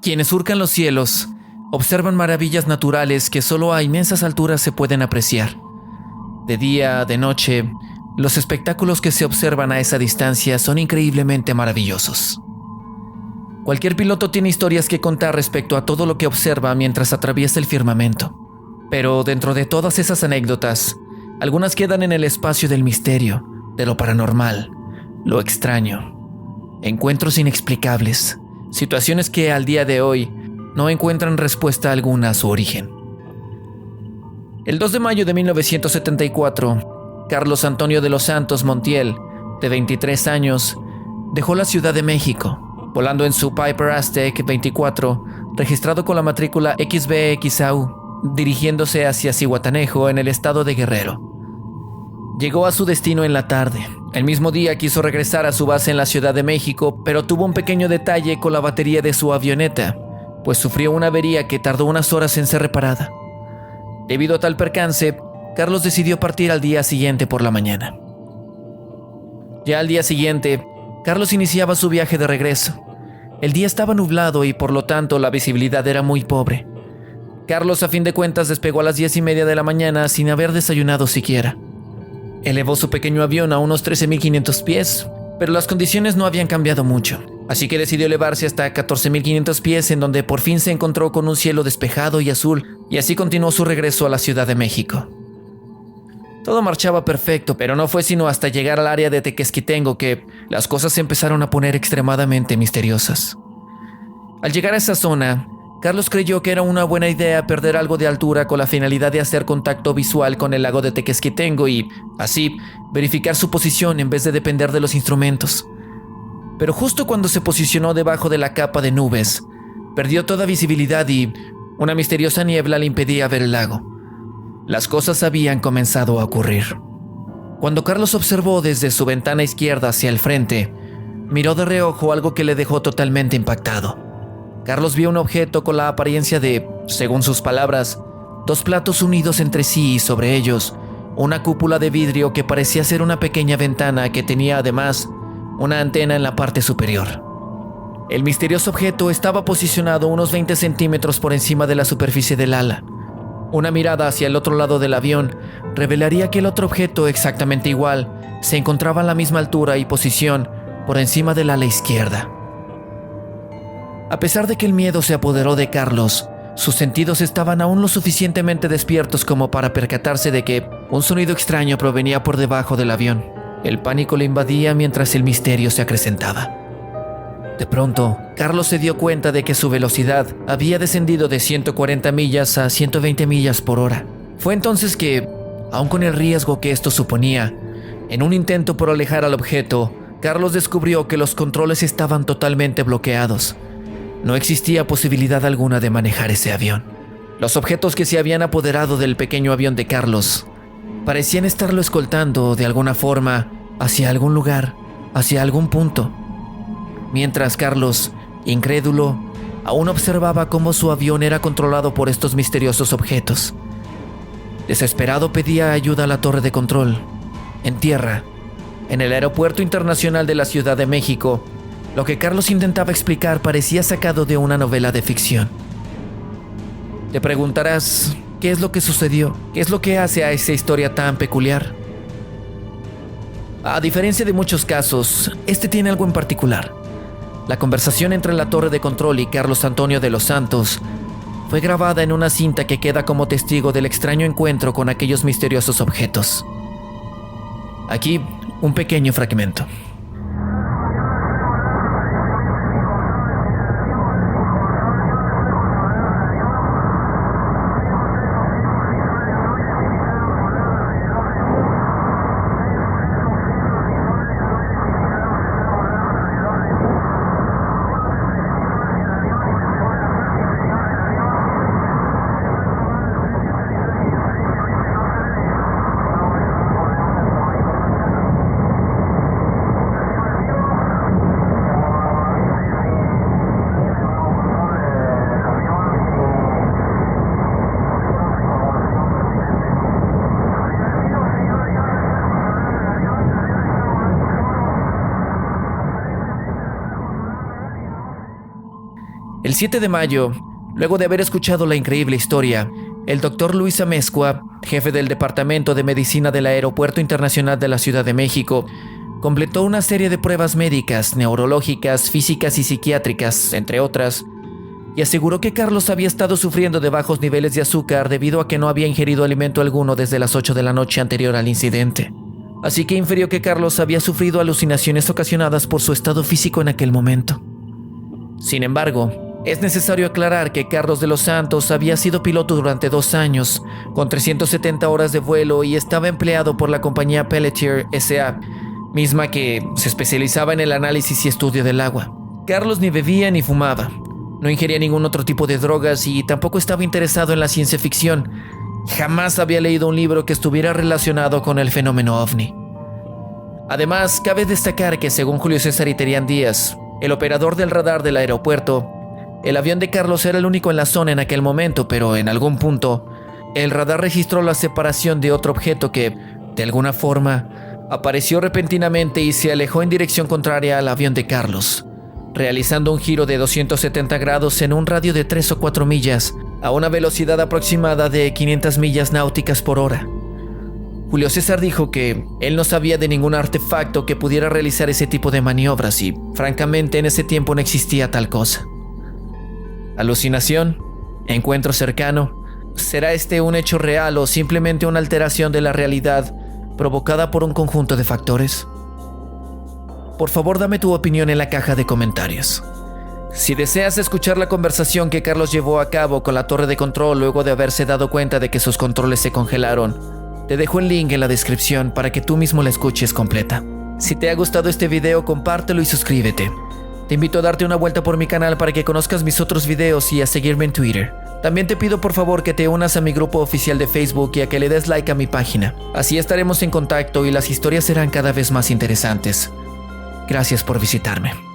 Quienes surcan los cielos observan maravillas naturales que solo a inmensas alturas se pueden apreciar. De día, de noche, los espectáculos que se observan a esa distancia son increíblemente maravillosos. Cualquier piloto tiene historias que contar respecto a todo lo que observa mientras atraviesa el firmamento. Pero dentro de todas esas anécdotas, algunas quedan en el espacio del misterio, de lo paranormal, lo extraño, encuentros inexplicables, situaciones que al día de hoy no encuentran respuesta alguna a su origen. El 2 de mayo de 1974, Carlos Antonio de los Santos Montiel, de 23 años, dejó la Ciudad de México, volando en su Piper Aztec 24, registrado con la matrícula XBXAU, dirigiéndose hacia Zihuatanejo, en el estado de Guerrero. Llegó a su destino en la tarde. El mismo día quiso regresar a su base en la Ciudad de México, pero tuvo un pequeño detalle con la batería de su avioneta, pues sufrió una avería que tardó unas horas en ser reparada. Debido a tal percance, Carlos decidió partir al día siguiente por la mañana. Ya al día siguiente, Carlos iniciaba su viaje de regreso. El día estaba nublado y por lo tanto la visibilidad era muy pobre. Carlos a fin de cuentas despegó a las 10:30 de la mañana sin haber desayunado siquiera. Elevó su pequeño avión a unos 13.500 pies, pero las condiciones no habían cambiado mucho, así que decidió elevarse hasta 14.500 pies, en donde por fin se encontró con un cielo despejado y azul, y así continuó su regreso a la Ciudad de México. Todo marchaba perfecto, pero no fue sino hasta llegar al área de Tequesquitengo que las cosas se empezaron a poner extremadamente misteriosas. Al llegar a esa zona, Carlos creyó que era una buena idea perder algo de altura con la finalidad de hacer contacto visual con el lago de Tequesquitengo y, así, verificar su posición en vez de depender de los instrumentos. Pero justo cuando se posicionó debajo de la capa de nubes, perdió toda visibilidad y una misteriosa niebla le impedía ver el lago. Las cosas habían comenzado a ocurrir. Cuando Carlos observó desde su ventana izquierda hacia el frente, miró de reojo algo que le dejó totalmente impactado. Carlos vio un objeto con la apariencia de, según sus palabras, dos platos unidos entre sí y sobre ellos una cúpula de vidrio que parecía ser una pequeña ventana que tenía además una antena en la parte superior. El misterioso objeto estaba posicionado unos 20 centímetros por encima de la superficie del ala. Una mirada hacia el otro lado del avión revelaría que el otro objeto, exactamente igual, se encontraba a la misma altura y posición por encima del ala izquierda. A pesar de que el miedo se apoderó de Carlos, sus sentidos estaban aún lo suficientemente despiertos como para percatarse de que un sonido extraño provenía por debajo del avión. El pánico le invadía mientras el misterio se acrecentaba. De pronto, Carlos se dio cuenta de que su velocidad había descendido de 140 millas a 120 millas por hora. Fue entonces que, aun con el riesgo que esto suponía, en un intento por alejar al objeto, Carlos descubrió que los controles estaban totalmente bloqueados. No existía posibilidad alguna de manejar ese avión. Los objetos que se habían apoderado del pequeño avión de Carlos parecían estarlo escoltando de alguna forma hacia algún lugar, hacia algún punto. Mientras Carlos, incrédulo, aún observaba cómo su avión era controlado por estos misteriosos objetos. Desesperado pedía ayuda a la torre de control. En tierra, en el Aeropuerto Internacional de la Ciudad de México, lo que Carlos intentaba explicar parecía sacado de una novela de ficción. Te preguntarás, ¿qué es lo que sucedió? ¿Qué es lo que hace a esa historia tan peculiar? A diferencia de muchos casos, este tiene algo en particular. La conversación entre la torre de control y Carlos Antonio de los Santos fue grabada en una cinta que queda como testigo del extraño encuentro con aquellos misteriosos objetos. Aquí, un pequeño fragmento. El 7 de mayo, luego de haber escuchado la increíble historia, el doctor Luis Amezcua, jefe del Departamento de Medicina del Aeropuerto Internacional de la Ciudad de México, completó una serie de pruebas médicas, neurológicas, físicas y psiquiátricas, entre otras, y aseguró que Carlos había estado sufriendo de bajos niveles de azúcar debido a que no había ingerido alimento alguno desde las 8 de la noche anterior al incidente. Así que infirió que Carlos había sufrido alucinaciones ocasionadas por su estado físico en aquel momento. Sin embargo, es necesario aclarar que Carlos de los Santos había sido piloto durante 2 años, con 370 horas de vuelo, y estaba empleado por la compañía Pelletier S.A., misma que se especializaba en el análisis y estudio del agua. Carlos ni bebía ni fumaba, no ingería ningún otro tipo de drogas y tampoco estaba interesado en la ciencia ficción. Jamás había leído un libro que estuviera relacionado con el fenómeno ovni. Además, cabe destacar que según Julio César Iterián Díaz, el operador del radar del aeropuerto, el avión de Carlos era el único en la zona en aquel momento, pero en algún punto, el radar registró la separación de otro objeto que, de alguna forma, apareció repentinamente y se alejó en dirección contraria al avión de Carlos, realizando un giro de 270 grados en un radio de 3 o 4 millas, a una velocidad aproximada de 500 millas náuticas por hora. Julio César dijo que él no sabía de ningún artefacto que pudiera realizar ese tipo de maniobras y, francamente, en ese tiempo no existía tal cosa. ¿Alucinación? ¿Encuentro cercano? ¿Será este un hecho real o simplemente una alteración de la realidad provocada por un conjunto de factores? Por favor, dame tu opinión en la caja de comentarios. Si deseas escuchar la conversación que Carlos llevó a cabo con la torre de control luego de haberse dado cuenta de que sus controles se congelaron, te dejo el link en la descripción para que tú mismo la escuches completa. Si te ha gustado este video, compártelo y suscríbete. Te invito a darte una vuelta por mi canal para que conozcas mis otros videos y a seguirme en Twitter. También te pido por favor que te unas a mi grupo oficial de Facebook y a que le des like a mi página. Así estaremos en contacto y las historias serán cada vez más interesantes. Gracias por visitarme.